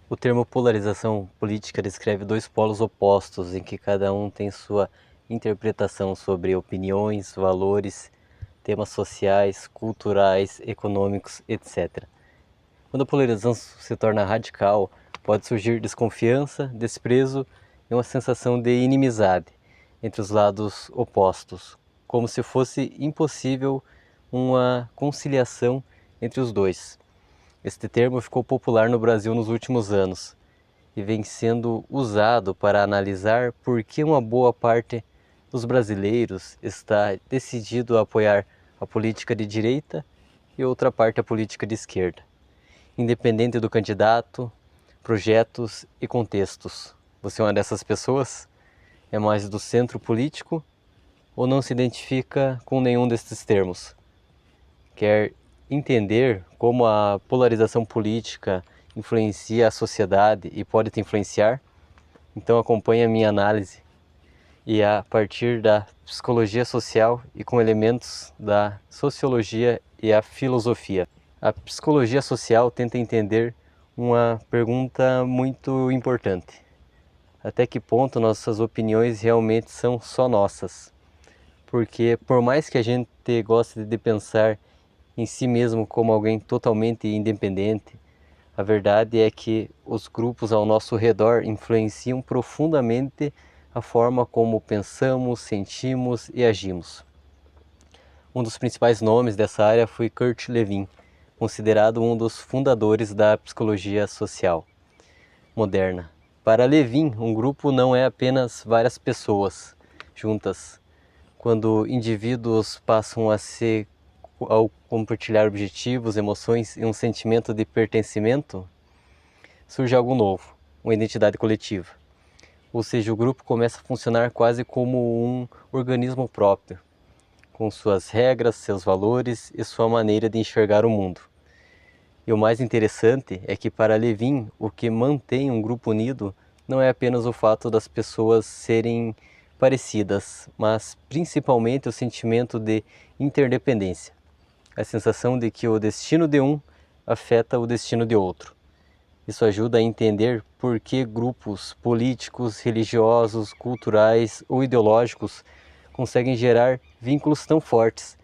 O termo polarização política descreve dois polos opostos em que cada um tem sua interpretação sobre opiniões, valores, temas sociais, culturais, econômicos, etc. Quando a polarização se torna radical, pode surgir desconfiança, desprezo e uma sensação de inimizade entre os lados opostos, como se fosse impossível uma conciliação entre os dois. Este termo ficou popular no Brasil nos últimos anos e vem sendo usado para analisar por que uma boa parte dos brasileiros está decidido a apoiar a política de direita e outra parte a política de esquerda, independente do candidato, projetos e contextos. Você é uma dessas pessoas? É mais do centro político ou não se identifica com nenhum destes termos? Quer entender como a polarização política influencia a sociedade e pode te influenciar? Então acompanhe a minha análise e a partir da psicologia social e com elementos da sociologia e a filosofia. A psicologia social tenta entender uma pergunta muito importante. Até que ponto nossas opiniões realmente são só nossas? Porque por mais que a gente goste de pensar em si mesmo como alguém totalmente independente, a verdade é que os grupos ao nosso redor influenciam profundamente a forma como pensamos, sentimos e agimos. Um dos principais nomes dessa área foi Kurt Lewin, considerado um dos fundadores da psicologia social moderna. Para Lewin, um grupo não é apenas várias pessoas juntas. Quando indivíduos passam a se ao compartilhar objetivos, emoções e um sentimento de pertencimento, surge algo novo, uma identidade coletiva. Ou seja, o grupo começa a funcionar quase como um organismo próprio, com suas regras, seus valores e sua maneira de enxergar o mundo. E o mais interessante é que para Lewin, o que mantém um grupo unido não é apenas o fato das pessoas serem parecidas, mas principalmente o sentimento de interdependência. A sensação de que o destino de um afeta o destino de outro. Isso ajuda a entender por que grupos políticos, religiosos, culturais ou ideológicos conseguem gerar vínculos tão fortes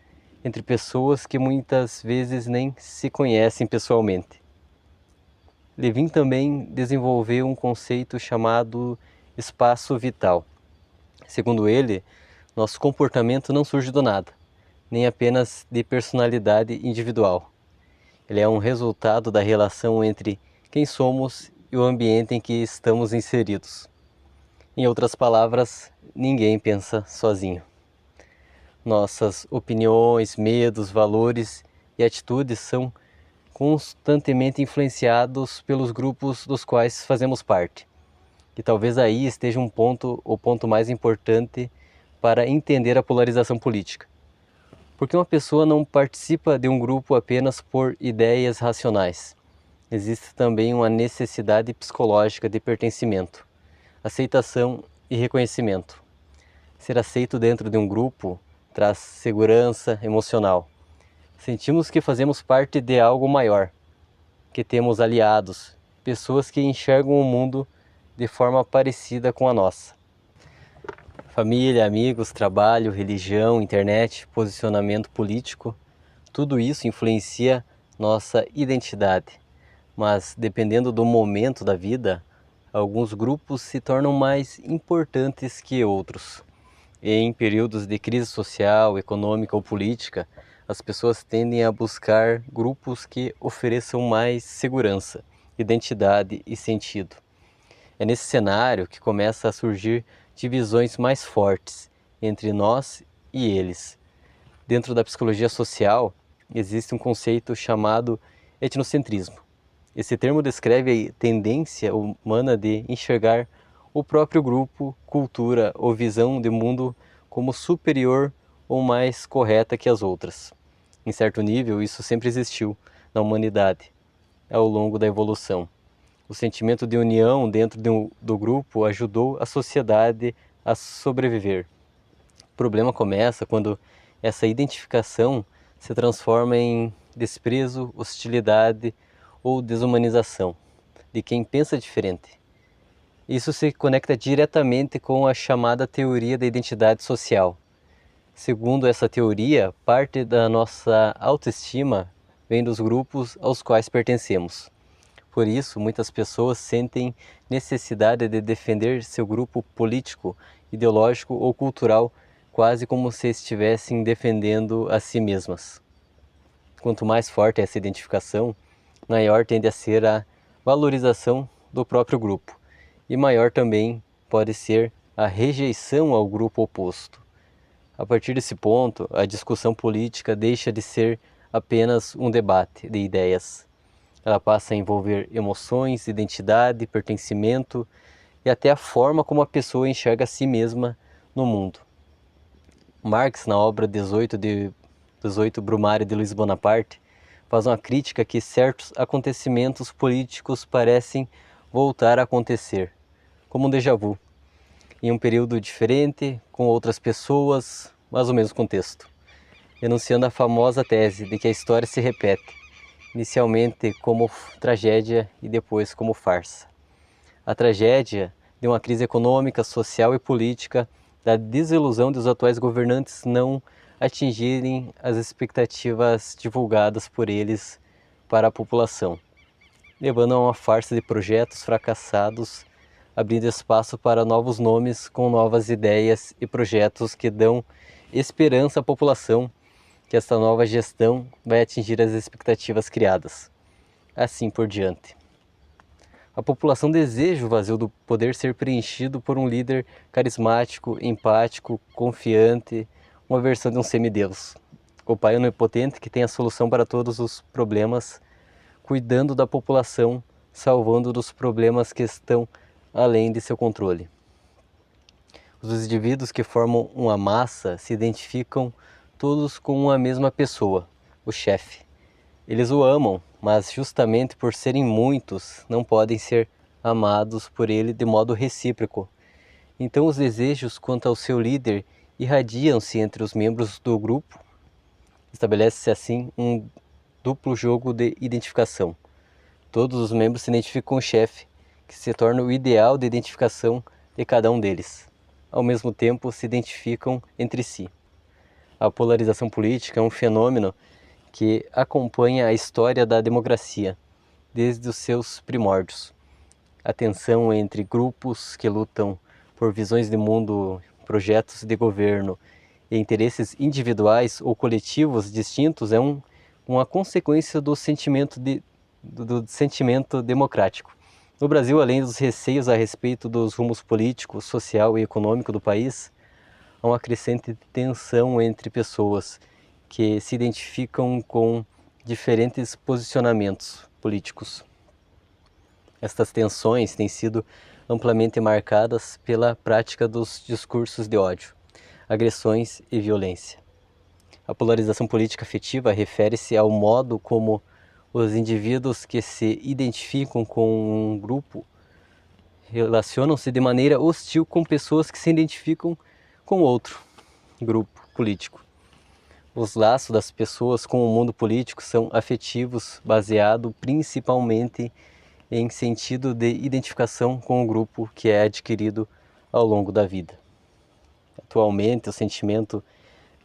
entre pessoas que muitas vezes nem se conhecem pessoalmente. Lewin também desenvolveu um conceito chamado espaço vital. Segundo ele, nosso comportamento não surge do nada, nem apenas de personalidade individual. Ele é um resultado da relação entre quem somos e o ambiente em que estamos inseridos. Em outras palavras, ninguém pensa sozinho. Nossas opiniões, medos, valores e atitudes são constantemente influenciados pelos grupos dos quais fazemos parte. E talvez aí esteja o ponto mais importante para entender a polarização política. Porque uma pessoa não participa de um grupo apenas por ideias racionais. Existe também uma necessidade psicológica de pertencimento, aceitação e reconhecimento. Ser aceito dentro de um grupo traz segurança emocional. Sentimos que fazemos parte de algo maior, que temos aliados, pessoas que enxergam o mundo de forma parecida com a nossa. Família, amigos, trabalho, religião, internet, posicionamento político, tudo isso influencia nossa identidade. Mas dependendo do momento da vida, alguns grupos se tornam mais importantes que outros. E em períodos de crise social, econômica ou política, as pessoas tendem a buscar grupos que ofereçam mais segurança, identidade e sentido. É nesse cenário que começa a surgir divisões mais fortes entre nós e eles. Dentro da psicologia social, existe um conceito chamado etnocentrismo. Esse termo descreve a tendência humana de enxergar o próprio grupo, cultura ou visão de mundo como superior ou mais correta que as outras. Em certo nível, isso sempre existiu na humanidade, ao longo da evolução. O sentimento de união dentro do grupo ajudou a sociedade a sobreviver. O problema começa quando essa identificação se transforma em desprezo, hostilidade ou desumanização. de quem pensa diferente. Isso se conecta diretamente com a chamada teoria da identidade social. Segundo essa teoria, parte da nossa autoestima vem dos grupos aos quais pertencemos. Por isso, muitas pessoas sentem necessidade de defender seu grupo político, ideológico ou cultural, quase como se estivessem defendendo a si mesmas. Quanto mais forte essa identificação, maior tende a ser a valorização do próprio grupo, e maior também pode ser a rejeição ao grupo oposto. A partir desse ponto, a discussão política deixa de ser apenas um debate de ideias. Ela passa a envolver emoções, identidade, pertencimento e até a forma como a pessoa enxerga a si mesma no mundo. Marx, na obra 18 Brumário de Luiz Bonaparte, faz uma crítica que certos acontecimentos políticos parecem voltar a acontecer, como um déjà vu, em um período diferente, com outras pessoas, mas o mesmo contexto, enunciando a famosa tese de que a história se repete, inicialmente como tragédia e depois como farsa. A tragédia de uma crise econômica, social e política, da desilusão dos atuais governantes não atingirem as expectativas divulgadas por eles para a população, levando a uma farsa de projetos fracassados, abrindo espaço para novos nomes com novas ideias e projetos que dão esperança à população que esta nova gestão vai atingir as expectativas criadas. Assim por diante. A população deseja o vazio do poder ser preenchido por um líder carismático, empático, confiante, uma versão de um semideus. O pai onipotente que tem a solução para todos os problemas, cuidando da população, salvando dos problemas que estão além de seu controle. Os indivíduos que formam uma massa se identificam todos com a mesma pessoa, o chefe. Eles o amam, mas justamente por serem muitos, não podem ser amados por ele de modo recíproco. Então os desejos quanto ao seu líder irradiam-se entre os membros do grupo. Estabelece-se assim um duplo jogo de identificação. Todos os membros se identificam com o chefe, que se torna o ideal de identificação de cada um deles. Ao mesmo tempo, se identificam entre si. A polarização política é um fenômeno que acompanha a história da democracia, desde os seus primórdios. A tensão entre grupos que lutam por visões de mundo, projetos de governo e interesses individuais ou coletivos distintos é uma consequência do sentimento democrático. No Brasil, além dos receios a respeito dos rumos político, social e econômico do país, há uma crescente tensão entre pessoas que se identificam com diferentes posicionamentos políticos. Estas tensões têm sido amplamente marcadas pela prática dos discursos de ódio, agressões e violência. A polarização política afetiva refere-se ao modo como os indivíduos que se identificam com um grupo relacionam-se de maneira hostil com pessoas que se identificam com outro grupo político. Os laços das pessoas com o mundo político são afetivos, baseados principalmente em sentido de identificação com o grupo que é adquirido ao longo da vida. Atualmente, o sentimento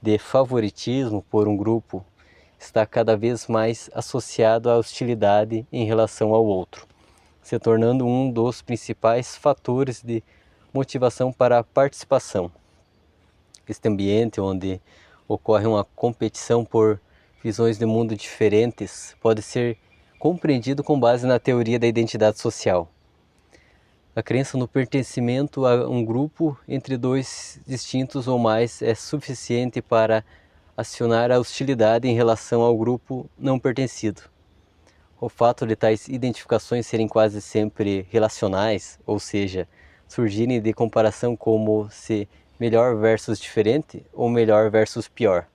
de favoritismo por um grupo está cada vez mais associado à hostilidade em relação ao outro, se tornando um dos principais fatores de motivação para a participação. Este ambiente onde ocorre uma competição por visões de mundo diferentes pode ser compreendido com base na teoria da identidade social. A crença no pertencimento a um grupo entre dois distintos ou mais é suficiente para acionar a hostilidade em relação ao grupo não pertencido. O fato de tais identificações serem quase sempre relacionais, ou seja, surgirem de comparação como se melhor versus diferente ou melhor versus pior.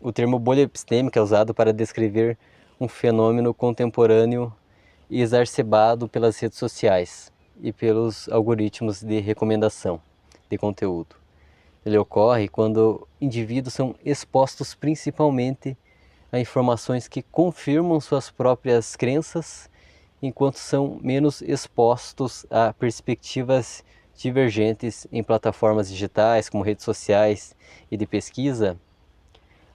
O termo bolha epistêmica é usado para descrever um fenômeno contemporâneo e exacerbado pelas redes sociais e pelos algoritmos de recomendação de conteúdo. Ele ocorre quando indivíduos são expostos principalmente a informações que confirmam suas próprias crenças enquanto são menos expostos a perspectivas divergentes em plataformas digitais como redes sociais e de pesquisa.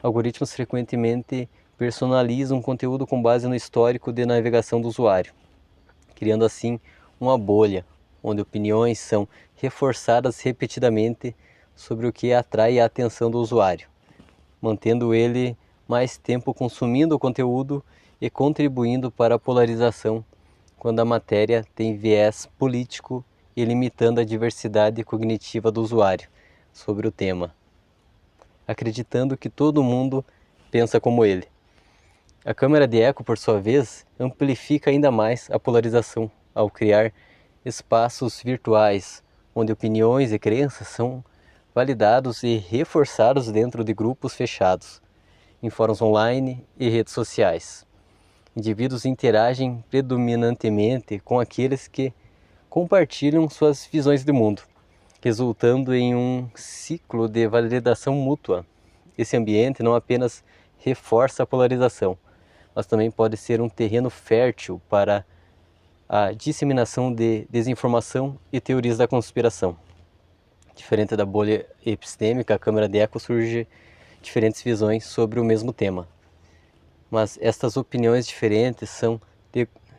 Algoritmos frequentemente personalizam conteúdo com base no histórico de navegação do usuário, criando assim uma bolha, onde opiniões são reforçadas repetidamente sobre o que atrai a atenção do usuário, mantendo ele mais tempo consumindo o conteúdo e contribuindo para a polarização quando a matéria tem viés político e limitando a diversidade cognitiva do usuário sobre o tema, acreditando que todo mundo pensa como ele. A câmara de eco, por sua vez, amplifica ainda mais a polarização ao criar espaços virtuais, onde opiniões e crenças são validados e reforçados dentro de grupos fechados, em fóruns online e redes sociais. Indivíduos interagem predominantemente com aqueles que compartilham suas visões de mundo, resultando em um ciclo de validação mútua. Esse ambiente não apenas reforça a polarização, mas também pode ser um terreno fértil para a disseminação de desinformação e teorias da conspiração. Diferente da bolha epistêmica, a câmara de eco surge diferentes visões sobre o mesmo tema. Mas estas opiniões diferentes são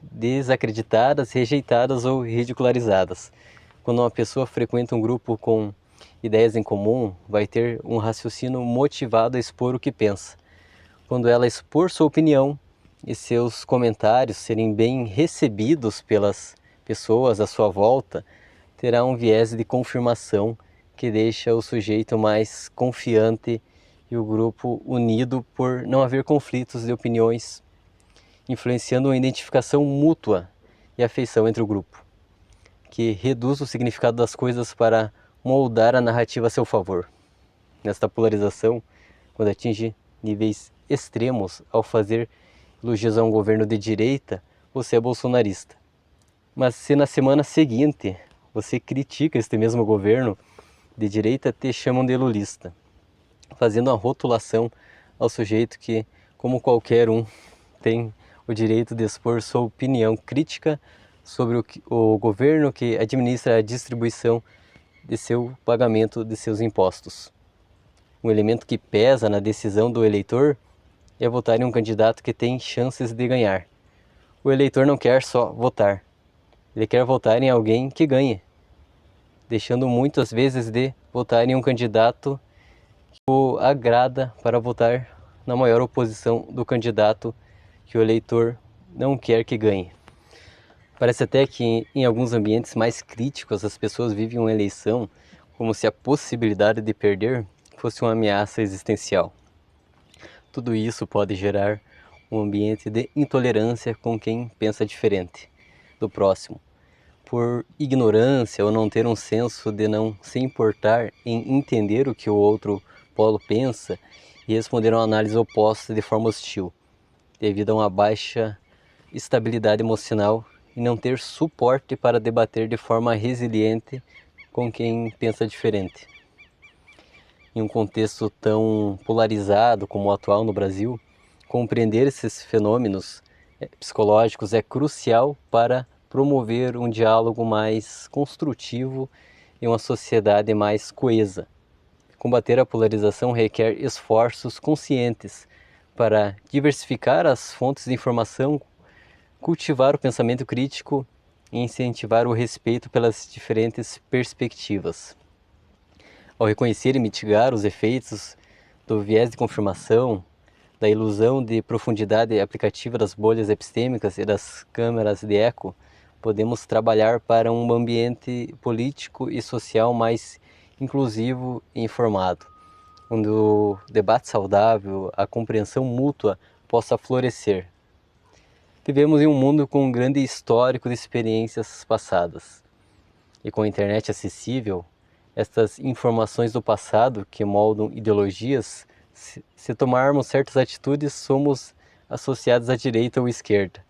desacreditadas, rejeitadas ou ridicularizadas. Quando uma pessoa frequenta um grupo com ideias em comum, vai ter um raciocínio motivado a expor o que pensa. Quando ela expor sua opinião e seus comentários serem bem recebidos pelas pessoas à sua volta, terá um viés de confirmação que deixa o sujeito mais confiante e o grupo unido por não haver conflitos de opiniões, influenciando uma identificação mútua e afeição entre o grupo, que reduz o significado das coisas para moldar a narrativa a seu favor. Nesta polarização, quando atinge níveis extremos ao fazer elogios a um governo de direita, você é bolsonarista. Mas se na semana seguinte você critica este mesmo governo de direita, te chamam de lulista, fazendo uma rotulação ao sujeito que, como qualquer um, tem o direito de expor sua opinião crítica sobre o governo que administra a distribuição de seu pagamento de seus impostos. Um elemento que pesa na decisão do eleitor é votar em um candidato que tem chances de ganhar. O eleitor não quer só votar, ele quer votar em alguém que ganhe, deixando muitas vezes de votar em um candidato que o agrada para votar na maior oposição do candidato que o eleitor não quer que ganhe. Parece até que em alguns ambientes mais críticos as pessoas vivem uma eleição como se a possibilidade de perder fosse uma ameaça existencial. Tudo isso pode gerar um ambiente de intolerância com quem pensa diferente do próximo, por ignorância ou não ter um senso de não se importar em entender o que o outro polo pensa e responder a uma análise oposta de forma hostil, devido a uma baixa estabilidade emocional e não ter suporte para debater de forma resiliente com quem pensa diferente. Em um contexto tão polarizado como o atual no Brasil, compreender esses fenômenos psicológicos é crucial para promover um diálogo mais construtivo e uma sociedade mais coesa. Combater a polarização requer esforços conscientes para diversificar as fontes de informação, cultivar o pensamento crítico e incentivar o respeito pelas diferentes perspectivas. Ao reconhecer e mitigar os efeitos do viés de confirmação, da ilusão de profundidade aplicativa das bolhas epistêmicas e das câmaras de eco, podemos trabalhar para um ambiente político e social mais inclusivo e informado, onde o debate saudável, a compreensão mútua possa florescer. Vivemos em um mundo com um grande histórico de experiências passadas. E com a internet acessível, estas informações do passado que moldam ideologias, se tomarmos certas atitudes, somos associados à direita ou à esquerda.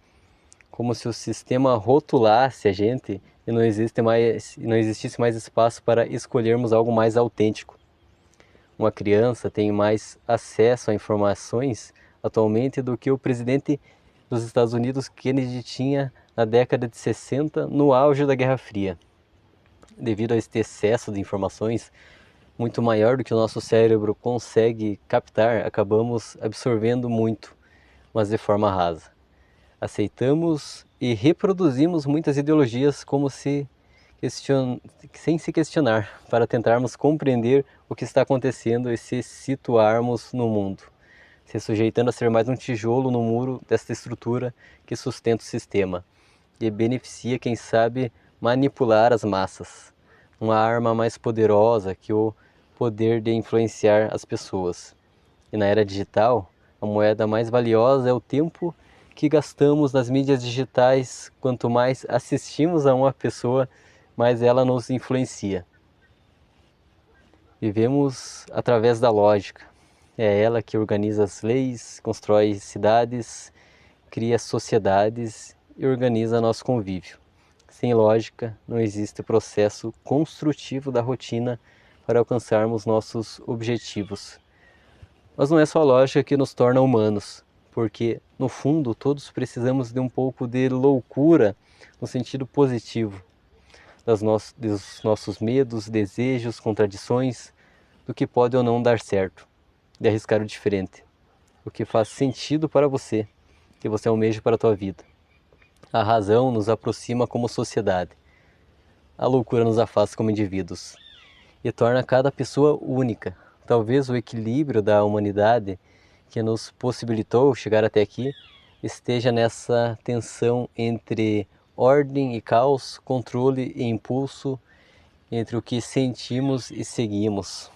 Como se o sistema rotulasse a gente e não existisse mais espaço para escolhermos algo mais autêntico. Uma criança tem mais acesso a informações atualmente do que o presidente dos Estados Unidos, Kennedy, tinha na década de 60, no auge da Guerra Fria. Devido a este excesso de informações, muito maior do que o nosso cérebro consegue captar, acabamos absorvendo muito, mas de forma rasa. Aceitamos e reproduzimos muitas ideologias como sem se questionar, para tentarmos compreender o que está acontecendo e se situarmos no mundo, se sujeitando a ser mais um tijolo no muro desta estrutura que sustenta o sistema e beneficia quem sabe manipular as massas, uma arma mais poderosa que o poder de influenciar as pessoas. E na era digital, a moeda mais valiosa é o tempo que gastamos nas mídias digitais. Quanto mais assistimos a uma pessoa, mais ela nos influencia. Vivemos através da lógica. É ela que organiza as leis, constrói cidades, cria sociedades e organiza nosso convívio. Sem lógica, não existe processo construtivo da rotina para alcançarmos nossos objetivos. Mas não é só a lógica que nos torna humanos, porque, no fundo, todos precisamos de um pouco de loucura no sentido positivo, dos nossos medos, desejos, contradições, do que pode ou não dar certo, de arriscar o diferente, o que faz sentido para você, que você almeja para a tua vida. A razão nos aproxima como sociedade, a loucura nos afasta como indivíduos e torna cada pessoa única. Talvez o equilíbrio da humanidade que nos possibilitou chegar até aqui esteja nessa tensão entre ordem e caos, controle e impulso, entre o que sentimos e seguimos.